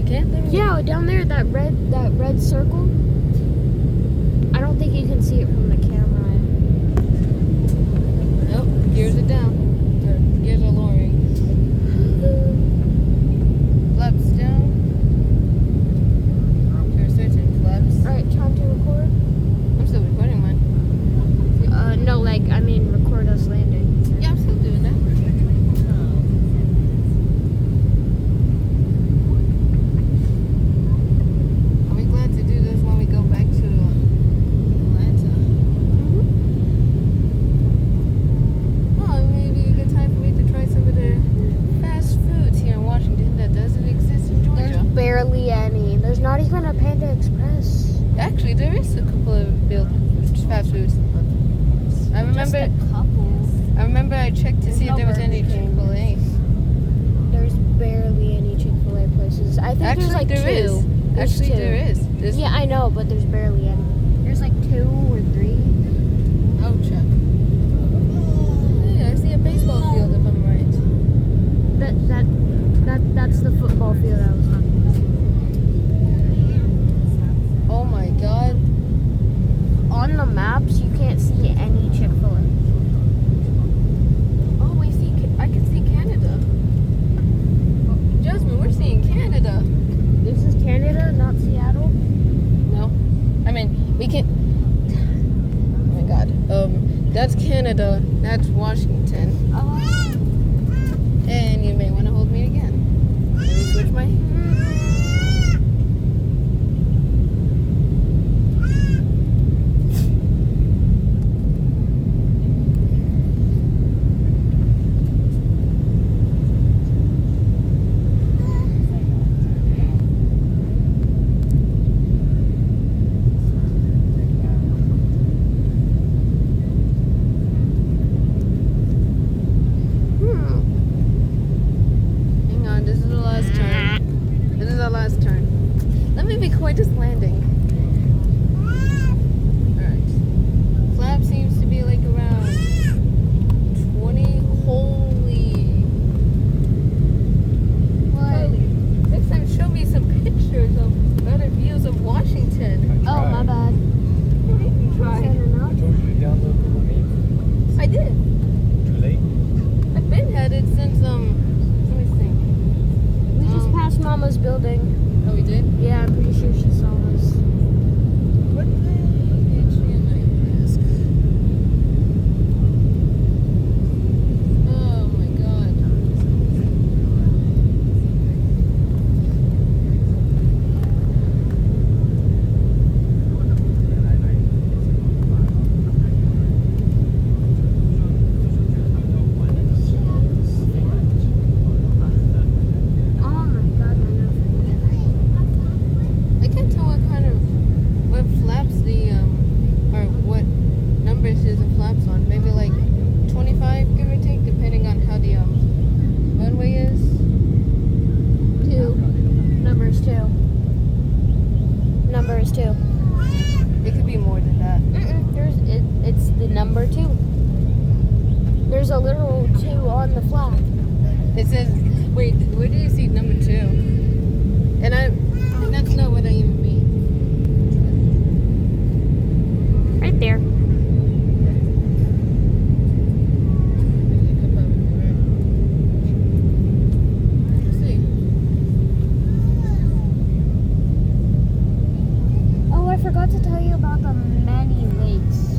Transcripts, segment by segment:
can't there? Yeah, down there, that red circle. I don't think you can see it from the camera. Nope, gears are down. Or gears are lowering. Flaps down. You're switching flaps. Alright, time to record. I'm still recording mine. No, like, I mean record us landing. Yeah, I'm still doing that. I'll be glad to do this when we go back to Atlanta. Oh, maybe a good time for me to try some of the fast foods here in Washington that doesn't exist in Georgia. There's barely any. There's not even a Panda Express. Actually, there is a couple of built fast foods. I remember. Just a couple. I remember I checked to see if there was any Chick-fil-A. There's barely any Chick-fil-A places. I think Actually, there's like there two. is. There's Actually, two. there is. There's Yeah, I know, but there's barely any. There's like 2 or 3. Oh, check. Yeah, I see a baseball field if I'm right. That's the football field I was talking Oh my God. about. On the maps, you can't see any Chick-fil-A. Oh, I can see Canada. Oh, Jasmine, we're seeing Canada. This is Canada, not Seattle. No, I mean we can. Oh my God. That's Canada. That's Washington. And you may want to hold me again. Let me switch my. Hang on, this is the last turn. This is our last turn. Let me record this landing. Alright. Flap seems to be like around 20. Holy. What? Next time, show me some pictures of better views of Washington. Oh, my bad. Try. Sending out. I told you to download Google Meet. I did. Too late? I've been headed since, let me think. We just passed Mama's building. Oh, we did? Yeah, I'm pretty sure she saw us. What did she and I ask? Oh my God. Oh my God, my nose. I can't tell what flaps or what numbers is the flaps on. Maybe like 25, give or take, depending on how the runway is. 2. Number is 2. Number is 2. It could be more than that. It's the number 2. There's a literal 2 on the flag. It says, wait, where do you see number 2? And that's not what I even mean. Right there. Let's see. Oh, I forgot to tell you about the many lakes.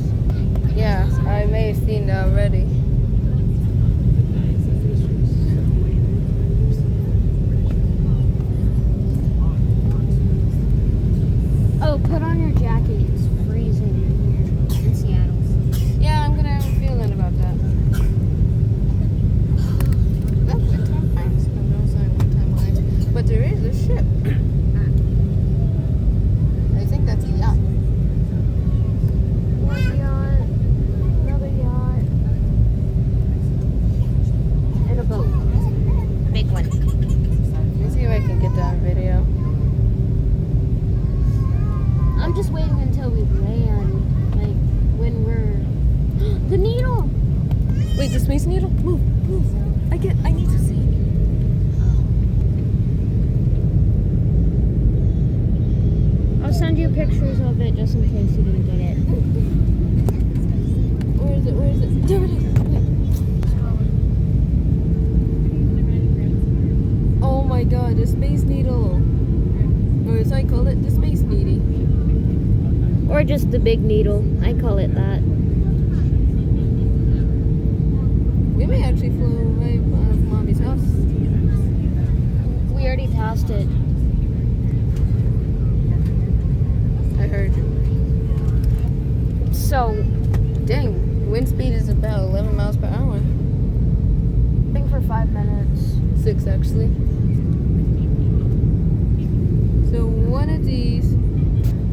Yeah, I may have seen that already. pictures of it just in case you didn't get it. Where is it? Where is it? There it is. Oh my god, the Space Needle. Or as I call it, the Space Needy. Or just the big needle. I call it that. We may actually fly right out of Mommy's house. We already passed it. I heard. So, Dang, wind speed is about 11 miles per hour. I think for 5 minutes. 6 actually. So one of these,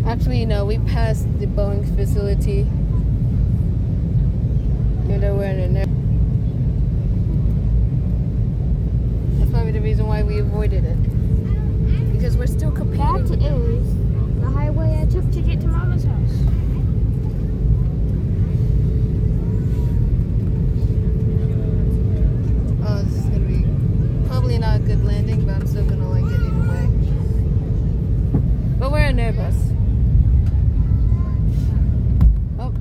actually no, we passed the Boeing facility. You know, we're in there. That's probably the reason why we avoided it. Because we're still competing. That with them. is the highway I took to get to Mama's house. Oh, this is gonna be probably not a good landing, but I'm still gonna like it either way. But we're an airbus. Oh,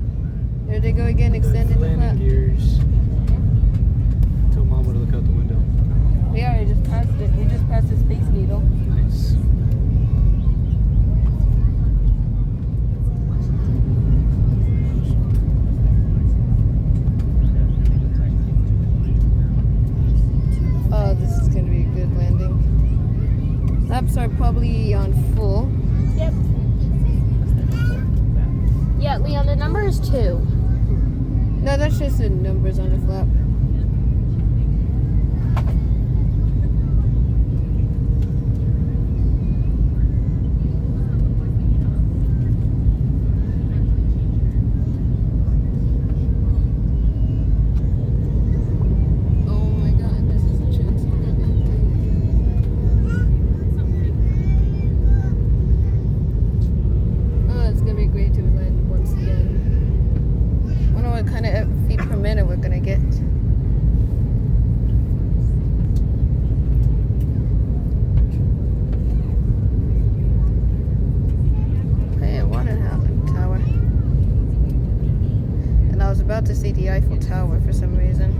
there they go again, extending the flap. Landing gears. Tell Mama to look out the window. We already just passed it. We just passed the Space Needle. Nice. Oh, this is gonna be a good landing. Laps are probably on full. Yep. Yeah, Leon, the number is 2. No, that's just the numbers on the flap. Oh my god, this is a chance. Oh, it's gonna be great to land once again. I wonder what kind of feet per minute we're gonna get. Hey, a water tower. And I was about to see the Eiffel Tower for some reason.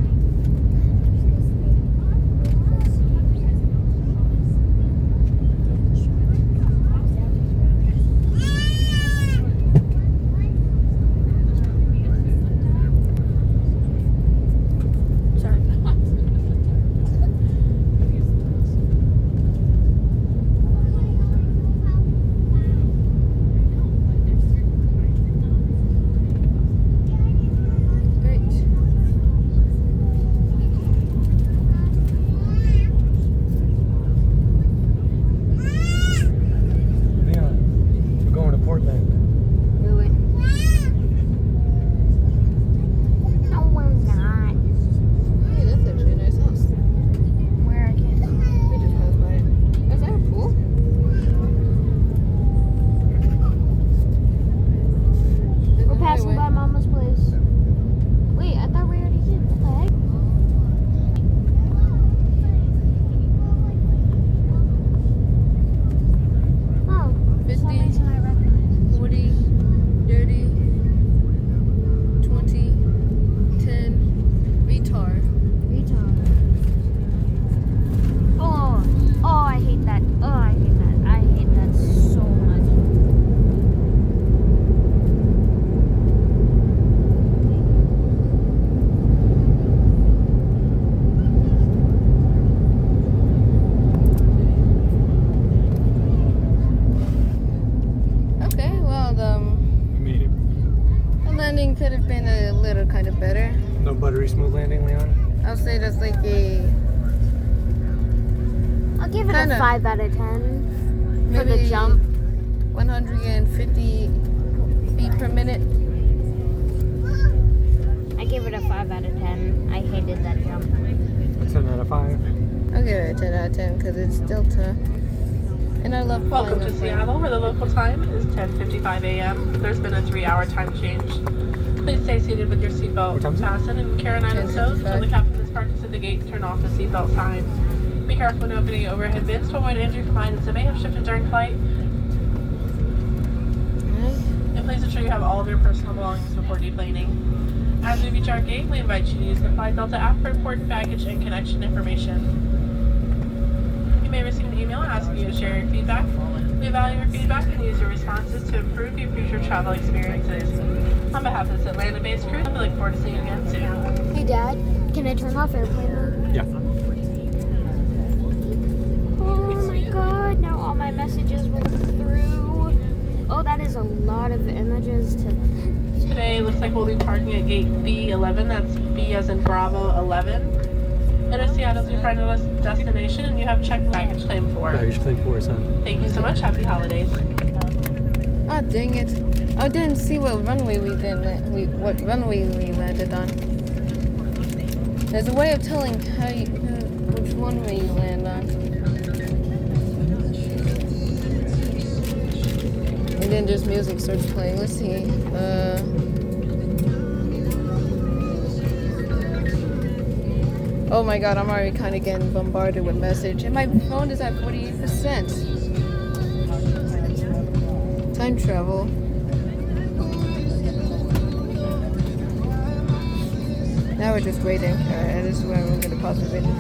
Sorry. Great. Leon, we're going to Portland. Really? No, we're not. Hey, that's actually a nice house. Where I can't see. We just passed by it. Is that a pool? There's We're a passing highway. by Mama's place. Wait, I thought we already did. What the heck? Oh, for some 50. reason I recognize 40, 30, 20, 10, retard. retard. Oh, I hate that. Oh, I hate that. I hate that so much. Okay, well, We made it. the landing could have been a little kind of better. No buttery smooth landing, Leon? I'll say that's like a I'll give it Kinda. a 5 out of 10 for maybe the jump. 150 feet per minute. I give it a 5 out of 10. I hated that jump. A 10 out of 5. I'll give it a 10 out of 10 because it's Delta. And I love Welcome flying to on planes. Seattle, where the local time is 10:55 a.m. There's been a 3-hour time change. Please stay seated with your What seatbelt time is it? fastened and carry an item stowed until the captain is parked at the gate to turn off the seatbelt sign. Be careful when opening overhead bins to avoid injury from items that may have shifted during flight. please ensure you have all of your personal belongings before deplaning. As we reach our gate, we invite you to use the Flight Delta app for important baggage and connection information. You may receive an email asking you to share your feedback. We value your feedback and use your responses to improve your future travel experiences. On behalf of this Atlanta-based crew, we look forward to seeing you again soon. Hey, Dad, can I turn off airplane mode? Yeah. Oh my god, now all my messages went through. Oh, that is a lot of images to... Today looks like we'll be parking at gate B11, that's B as in Bravo 11. Enter Seattle's your final destination, and you have checked baggage claim 4. Baggage claim 4, son. Thank you so much. Happy holidays. Oh dang it! I didn't see what runway we landed on. There's a way of telling how you which runway you land on. And then just music starts playing. Let's see. Oh my god, I'm already kind of getting bombarded with message. And my phone is at 48%. Time travel. Now we're just waiting. Alright, this is where we're going to pause the video.